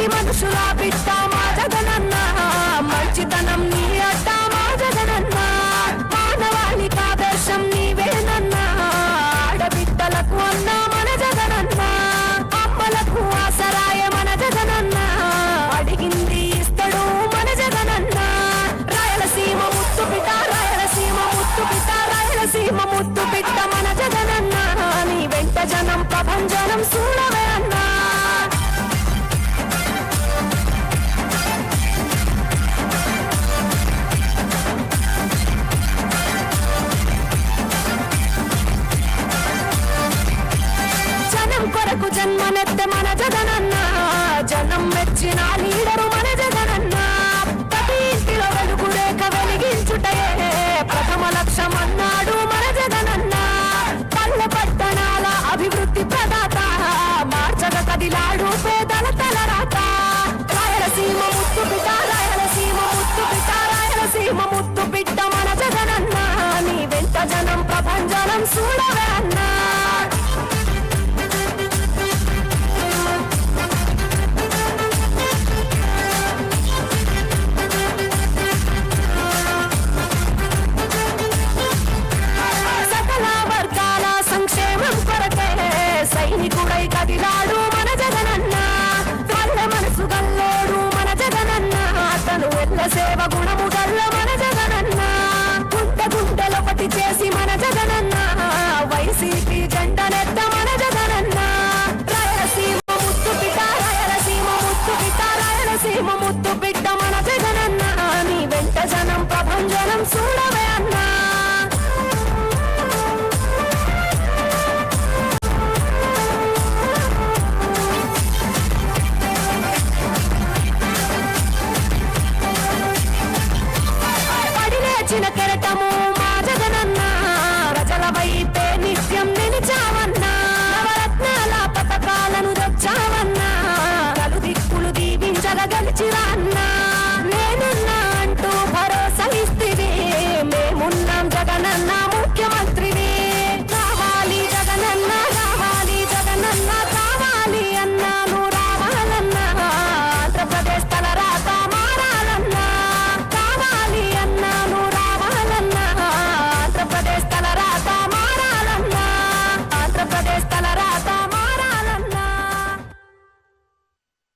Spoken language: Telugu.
మంచి మనుషుల బిడ్డ మా జగనన్న మంచితనం నీ అడ్డ మా జగనన్న మానవాళికి ఆదర్శం నీవేనన్నా ఆడబిడ్డలకు అన్న మన జగనన్న అమ్మలకు ఆసరాయ మన జగనన్న అడిగింది ఇస్తడు మన జగనన్న రాయలసీమ ముత్తు బిడ్డ రాయలసీమ ముత్తు బిడ్డ రాయలసీమ ముత్తు బిడ్డ మన జగనన్న నీ వెంట జనం ప్రభంజనం చూడవే అన్నా కొరకు జన్మనెత్తే మన జగనన్న జనం మెచ్చిన లీడరు మన జగనన్న ప్రతి ఇంటిలో వెలుగు రేఖ వెలిగించుటయే ప్రథమ లక్ష్యం అన్నాడు మన జగనన్న పల్లె పట్టణాల అభివృద్ధి ప్రదాత మార్చగ కదిలాడు పేదల తలరాత రాయలసీమ ముత్తు బిడ్డ రాయలసీమ ముత్తు బిడ్డ రాయలసీమ ముత్తు బిడ్డ మన జగనన్న నీ వెంట జనం ప్రభంజనం చూడవే అన్నా సైనికుడై కదిలాడు మన జగనన్న కళ్ళ మనసు గల్లోడు మన జగనన్న అతను ఎల్ల సేవ గుణము గల్ల మన జగనన్న గుండెలొకటి చేసి మన జగనన్న వైసీపీ జెండనెత్త మన జగనన్న రాయలసీమ ముత్తు బిడ్డ రాయలసీమ ముత్తు బిడ్డ రాయలసీమ ముత్తు బిడ్డ